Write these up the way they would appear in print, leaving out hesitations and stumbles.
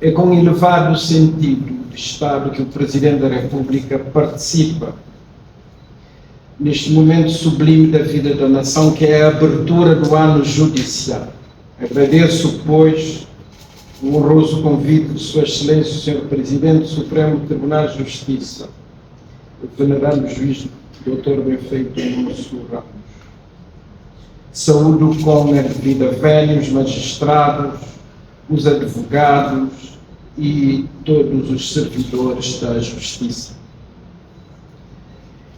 É com elevado sentido de Estado que o Presidente da República participa neste momento sublime da vida da nação, que é a abertura do ano judicial. Agradeço, pois, o honroso convite de Sua Excelência, o Sr. Presidente do Supremo Tribunal de Justiça, o venerável juiz Dr. Benfeito Lúcio Ramos. Saúdo com a devida vénia os magistrados, os advogados e todos os servidores da Justiça.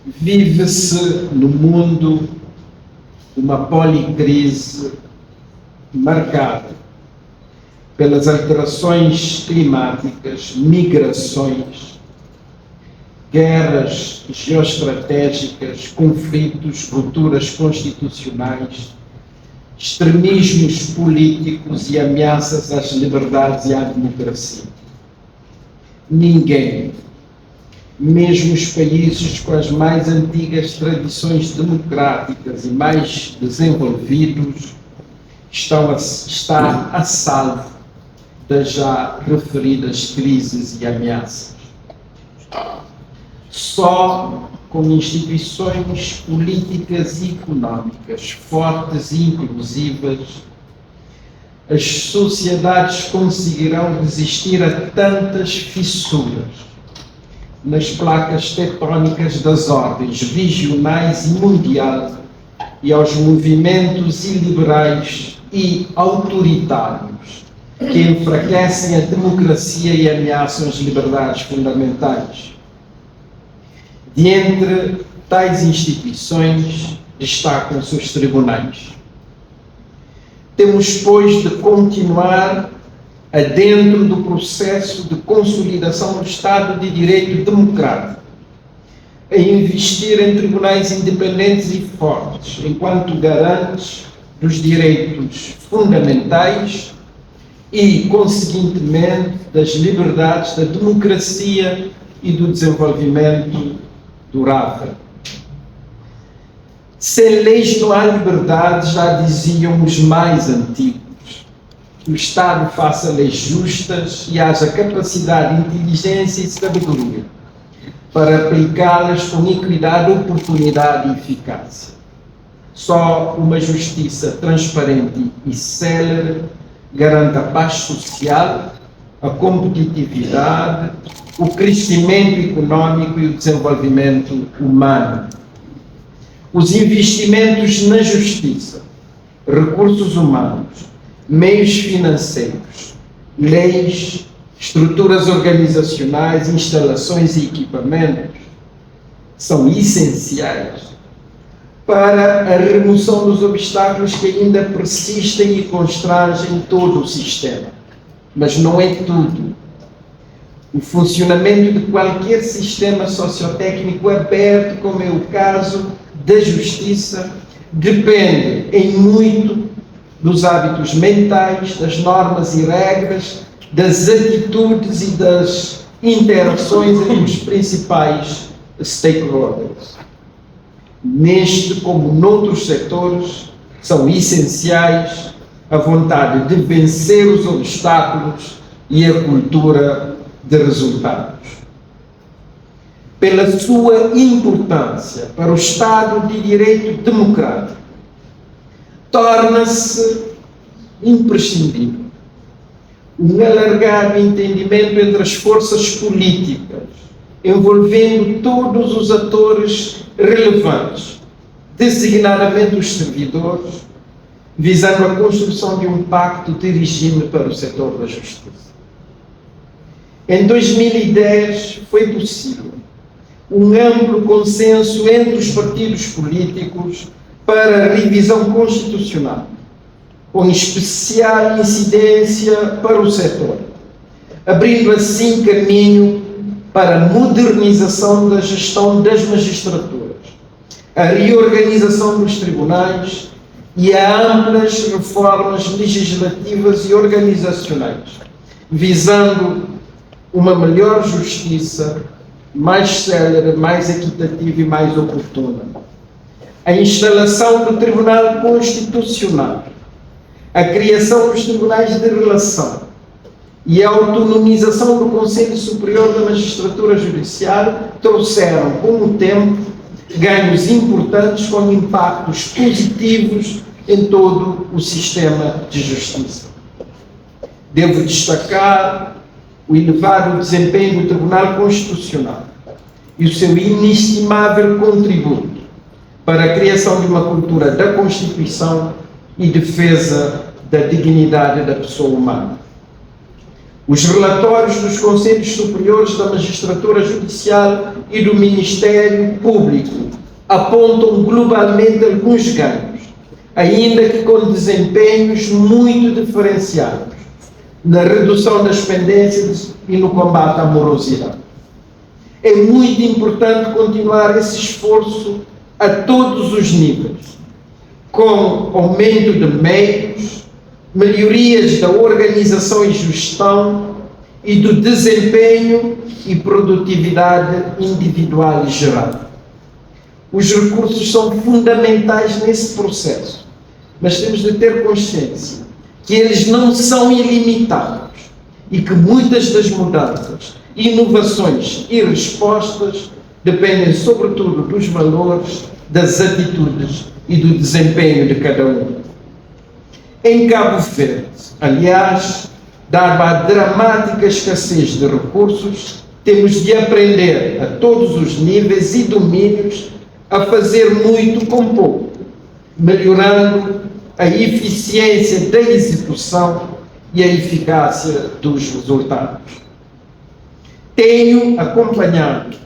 Vive-se no mundo uma policrise marcada pelas alterações climáticas, migrações, guerras geoestratégicas, conflitos, rupturas constitucionais, extremismos políticos e ameaças às liberdades e à democracia. Ninguém, mesmo os países com as mais antigas tradições democráticas e mais desenvolvidos, está a salvo das já referidas crises e ameaças. Só com instituições políticas e económicas fortes e inclusivas, as sociedades conseguirão resistir a tantas fissuras nas placas tectónicas das ordens regionais e mundiais e aos movimentos iliberais e autoritários que enfraquecem a democracia e ameaçam as liberdades fundamentais. De entre tais instituições destacam-se os tribunais. Temos, pois, de continuar dentro do processo de consolidação do Estado de Direito democrático, a investir em tribunais independentes e fortes, enquanto garantes dos direitos fundamentais e, conseguintemente, das liberdades, da democracia e do desenvolvimento durável. Sem leis não há liberdade, já diziam os mais antigos. Que o Estado faça leis justas e haja capacidade, inteligência e sabedoria para aplicá-las com equidade, oportunidade e eficácia. Só uma justiça transparente e célere garante a paz social, a competitividade, o crescimento econômico e o desenvolvimento humano. Os investimentos na justiça, recursos humanos, meios financeiros, leis, estruturas organizacionais, instalações e equipamentos são essenciais para a remoção dos obstáculos que ainda persistem e constrangem todo o sistema. Mas não é tudo. O funcionamento de qualquer sistema sociotécnico aberto, como é o caso da justiça, depende em muito dos hábitos mentais, das normas e regras, das atitudes e das interações entre os principais stakeholders. Neste, como noutros setores, são essenciais a vontade de vencer os obstáculos e a cultura de resultados. Pela sua importância para o Estado de Direito democrático, torna-se imprescindível um alargado entendimento entre as forças políticas, envolvendo todos os atores relevantes, designadamente os servidores, visando a construção de um pacto de regime para o setor da justiça. Em 2010 foi possível um amplo consenso entre os partidos políticos para a revisão constitucional, com especial incidência para o setor, abrindo assim caminho para a modernização da gestão das magistraturas, a reorganização dos tribunais e a amplas reformas legislativas e organizacionais, visando uma melhor justiça, mais célere, mais equitativa e mais oportuna. A instalação do Tribunal Constitucional, a criação dos tribunais de relação e a autonomização do Conselho Superior da Magistratura Judicial trouxeram, com o tempo, ganhos importantes com impactos positivos em todo o sistema de justiça. Devo destacar o elevado desempenho do Tribunal Constitucional e o seu inestimável contributo para a criação de uma cultura da Constituição e defesa da dignidade da pessoa humana. Os relatórios dos Conselhos Superiores da Magistratura Judicial e do Ministério Público apontam globalmente alguns ganhos, ainda que com desempenhos muito diferenciados, na redução das pendências e no combate à morosidade. É muito importante continuar esse esforço a todos os níveis, com aumento de meios, melhorias da organização e gestão e do desempenho e produtividade individual e geral. Os recursos são fundamentais nesse processo, mas temos de ter consciência que eles não são ilimitados e que muitas das mudanças, inovações e respostas dependem sobretudo dos valores, das atitudes e do desempenho de cada um. Em Cabo Verde, aliás, dada a dramática escassez de recursos, temos de aprender a todos os níveis e domínios a fazer muito com pouco, melhorando a eficiência da execução e a eficácia dos resultados. Tenho acompanhado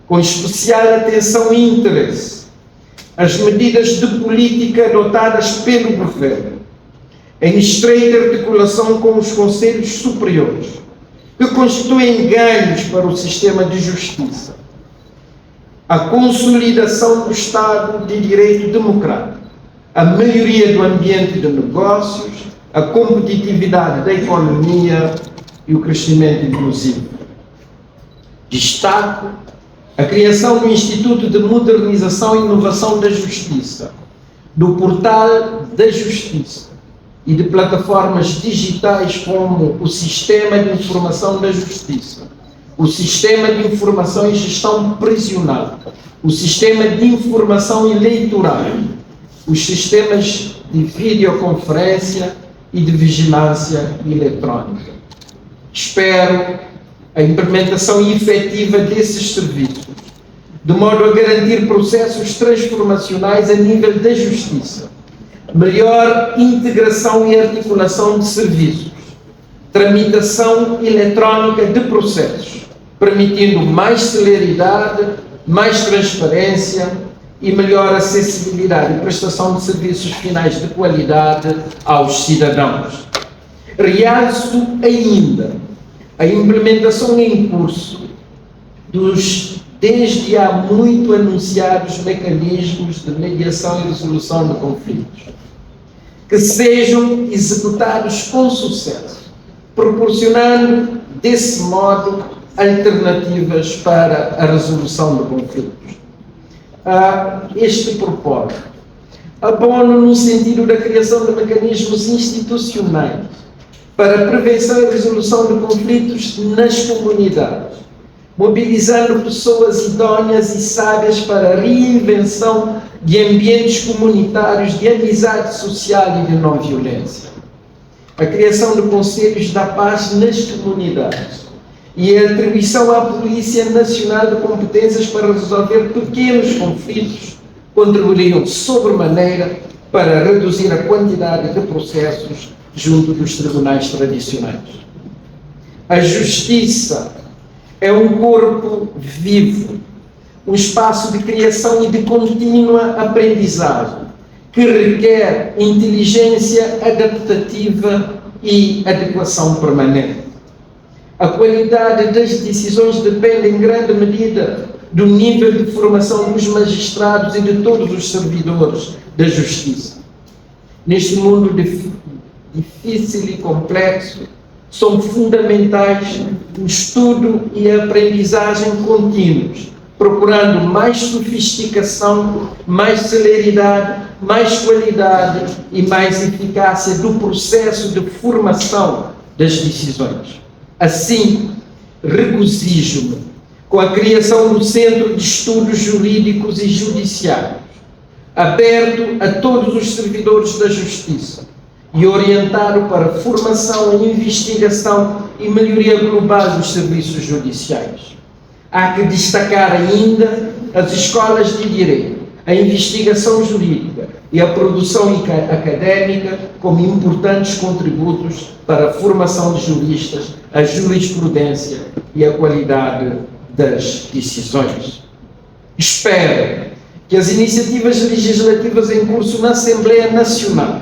com especial atenção e interesse as medidas de política adotadas pelo Governo, em estreita articulação com os Conselhos Superiores, que constituem ganhos para o sistema de justiça, a consolidação do Estado de Direito Democrático, a melhoria do ambiente de negócios, a competitividade da economia e o crescimento inclusivo. Destaco a criação do Instituto de Modernização e Inovação da Justiça, do Portal da Justiça e de plataformas digitais como o Sistema de Informação da Justiça, o Sistema de Informação e Gestão Prisional, o Sistema de Informação Eleitoral, os sistemas de videoconferência e de vigilância eletrónica. Espero a implementação efetiva desses serviços, de modo a garantir processos transformacionais a nível da justiça, melhor integração e articulação de serviços, tramitação eletrónica de processos, permitindo mais celeridade, mais transparência e melhor acessibilidade e prestação de serviços finais de qualidade aos cidadãos. Realço ainda a implementação em curso dos desde há muito anunciados mecanismos de mediação e resolução de conflitos, que sejam executados com sucesso, proporcionando, desse modo, alternativas para a resolução de conflitos. A este propósito, abono no sentido da criação de mecanismos institucionais para a prevenção e resolução de conflitos nas comunidades, mobilizando pessoas idôneas e sábias para a reinvenção de ambientes comunitários de amizade social e de não violência. A criação de conselhos da paz nas comunidades e a atribuição à Polícia Nacional de competências para resolver pequenos conflitos contribuiriam sobremaneira para reduzir a quantidade de processos junto dos tribunais tradicionais. A justiça é um corpo vivo, um espaço de criação e de contínua aprendizagem, que requer inteligência adaptativa e adequação permanente. A qualidade das decisões depende em grande medida do nível de formação dos magistrados e de todos os servidores da justiça. Neste mundo difícil e complexo, são fundamentais o estudo e a aprendizagem contínuos, procurando mais sofisticação, mais celeridade, mais qualidade e mais eficácia do processo de formação das decisões. Assim, regozijo-me com a criação do Centro de Estudos Jurídicos e Judiciários, aberto a todos os servidores da Justiça e orientado para a formação, a investigação e melhoria global dos serviços judiciais. Há que destacar ainda as escolas de direito, a investigação jurídica e a produção académica como importantes contributos para a formação de juristas, a jurisprudência e a qualidade das decisões. Espero que as iniciativas legislativas em curso na Assembleia Nacional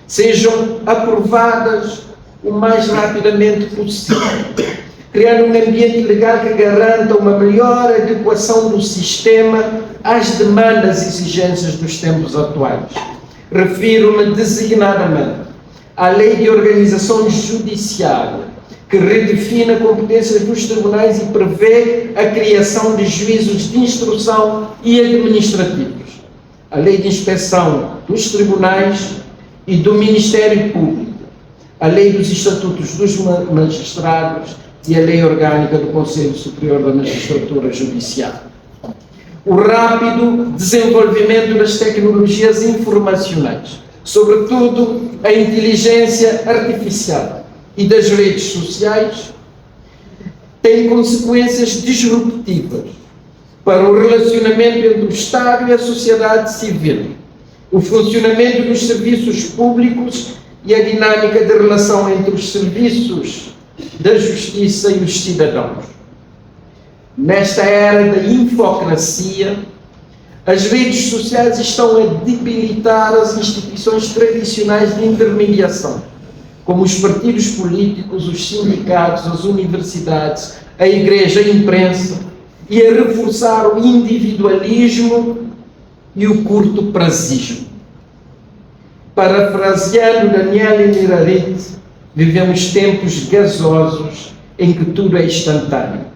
sejam aprovadas o mais rapidamente possível, criando um ambiente legal que garanta uma melhor adequação do sistema às demandas e exigências dos tempos atuais. Refiro-me designadamente à Lei de Organização Judiciária, que redefine a competência dos tribunais e prevê a criação de juízos de instrução e administrativos, a Lei de Inspeção dos Tribunais e do Ministério Público, a Lei dos Estatutos dos Magistrados e a Lei Orgânica do Conselho Superior da Magistratura Judiciária. O rápido desenvolvimento das tecnologias informacionais, sobretudo a inteligência artificial e das redes sociais, tem consequências disruptivas para o relacionamento entre o Estado e a sociedade civil, o funcionamento dos serviços públicos e a dinâmica de relação entre os serviços da justiça e os cidadãos. Nesta era da infocracia, as redes sociais estão a debilitar as instituições tradicionais de intermediação, como os partidos políticos, os sindicatos, as universidades, a igreja, a imprensa, e a reforçar o individualismo e o curto-prazismo. Parafraseando Daniel Inirarit, vivemos tempos gasosos em que tudo é instantâneo.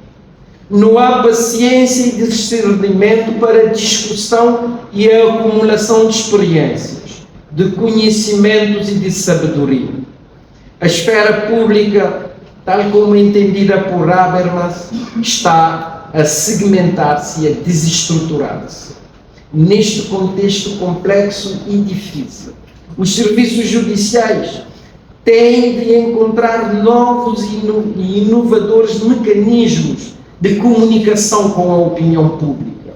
Não há paciência e discernimento para a discussão e a acumulação de experiências, de conhecimentos e de sabedoria. A esfera pública, tal como entendida por Habermas, está a segmentar-se e a desestruturar-se. Neste contexto complexo e difícil, os serviços judiciais têm de encontrar novos e inovadores mecanismos de comunicação com a opinião pública.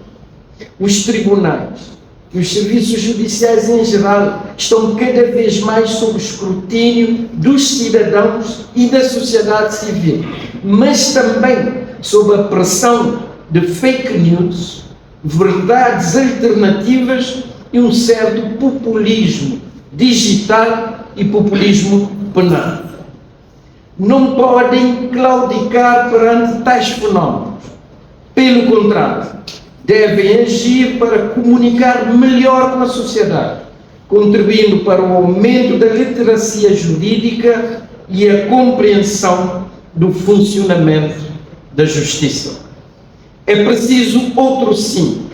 Os tribunais e os serviços judiciais em geral estão cada vez mais sob o escrutínio dos cidadãos e da sociedade civil, mas também sob a pressão de fake news, verdades alternativas e um certo populismo digital e populismo penal. Não podem claudicar perante tais fenómenos. Pelo contrário, devem agir para comunicar melhor com a sociedade, contribuindo para o aumento da literacia jurídica e a compreensão do funcionamento da justiça. É preciso, outro sim,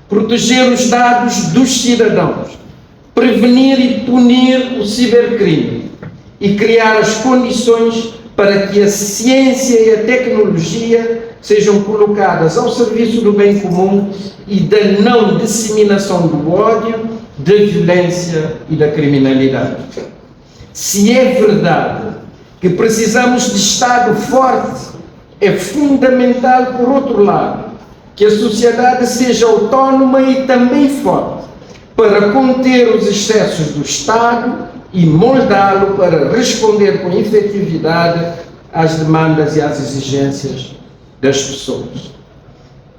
proteger os dados dos cidadãos, prevenir e punir o cibercrime e criar as condições para que a ciência e a tecnologia sejam colocadas ao serviço do bem comum e da não disseminação do ódio, da violência e da criminalidade. Se é verdade que precisamos de Estado forte, é fundamental, por outro lado, que a sociedade seja autónoma e também forte para conter os excessos do Estado e moldá-lo para responder com efetividade às demandas e às exigências das pessoas.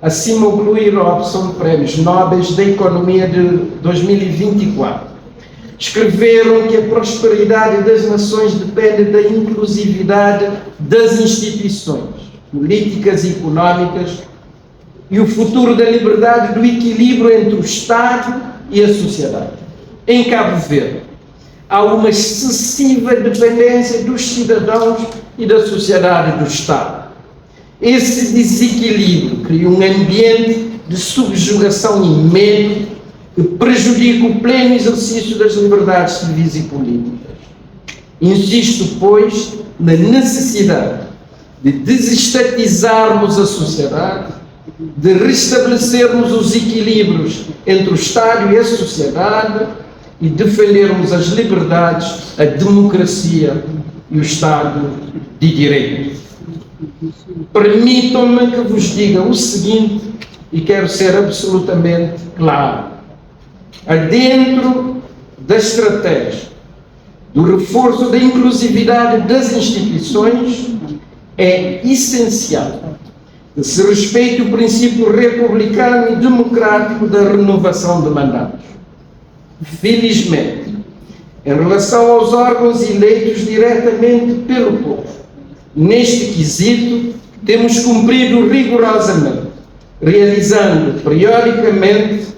Acimoglu e Robson, prémios Nobel da Economia de 2024, escreveram que a prosperidade das nações depende da inclusividade das instituições políticas e económicas e o futuro da liberdade, do equilíbrio entre o Estado e a sociedade. Em Cabo Verde, há uma excessiva dependência dos cidadãos e da sociedade do Estado. Esse desequilíbrio cria um ambiente de subjugação e medo que prejudica o pleno exercício das liberdades civis e políticas. Insisto, pois, na necessidade de desestatizarmos a sociedade, de restabelecermos os equilíbrios entre o Estado e a sociedade e defendermos as liberdades, a democracia e o Estado de Direito. Permitam-me que vos diga o seguinte, e quero ser absolutamente claro. Dentro da estratégia do reforço da inclusividade das instituições, é essencial que se respeite o princípio republicano e democrático da renovação de mandatos. Felizmente, em relação aos órgãos eleitos diretamente pelo povo, neste quesito, temos cumprido rigorosamente, realizando periodicamente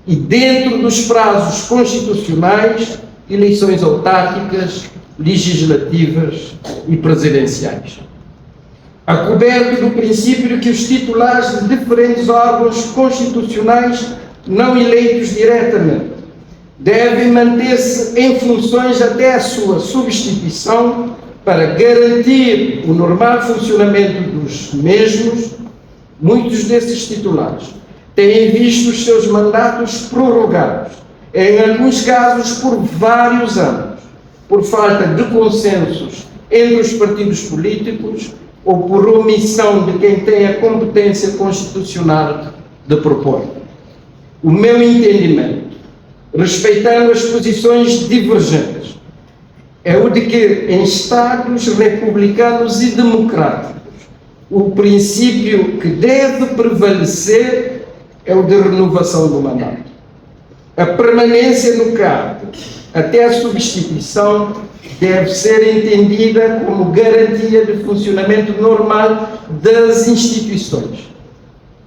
e dentro dos prazos constitucionais eleições autárquicas, legislativas e presidenciais. Acoberto do princípio de que os titulares de diferentes órgãos constitucionais não eleitos diretamente devem manter-se em funções até a sua substituição para garantir o normal funcionamento dos mesmos, muitos desses titulares têm visto os seus mandatos prorrogados, em alguns casos por vários anos, por falta de consensos entre os partidos políticos ou por omissão de quem tem a competência constitucional de propor. O meu entendimento, respeitando as posições divergentes, é o de que em Estados republicanos e democráticos o princípio que deve prevalecer é o de renovação do mandato. A permanência no cargo até a substituição deve ser entendida como garantia de funcionamento normal das instituições,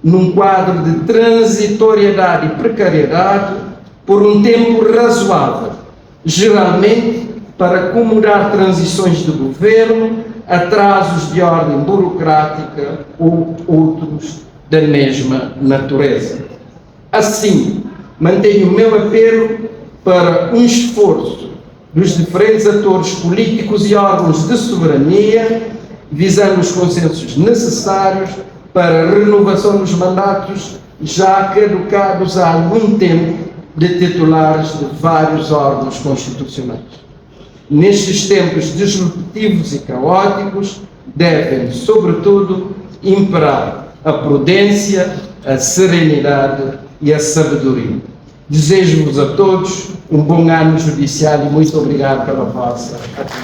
num quadro de transitoriedade e precariedade por um tempo razoável, geralmente para acomodar transições de governo, atrasos de ordem burocrática ou outros da mesma natureza. Assim, mantenho o meu apelo para um esforço dos diferentes atores políticos e órgãos de soberania, visando os consensos necessários para a renovação dos mandatos já caducados há algum tempo de titulares de vários órgãos constitucionais. Nestes tempos disruptivos e caóticos, devem, sobretudo, imperar a prudência, a serenidade e a sabedoria. Desejo-vos a todos um bom ano judiciário e muito obrigado pela vossa atenção.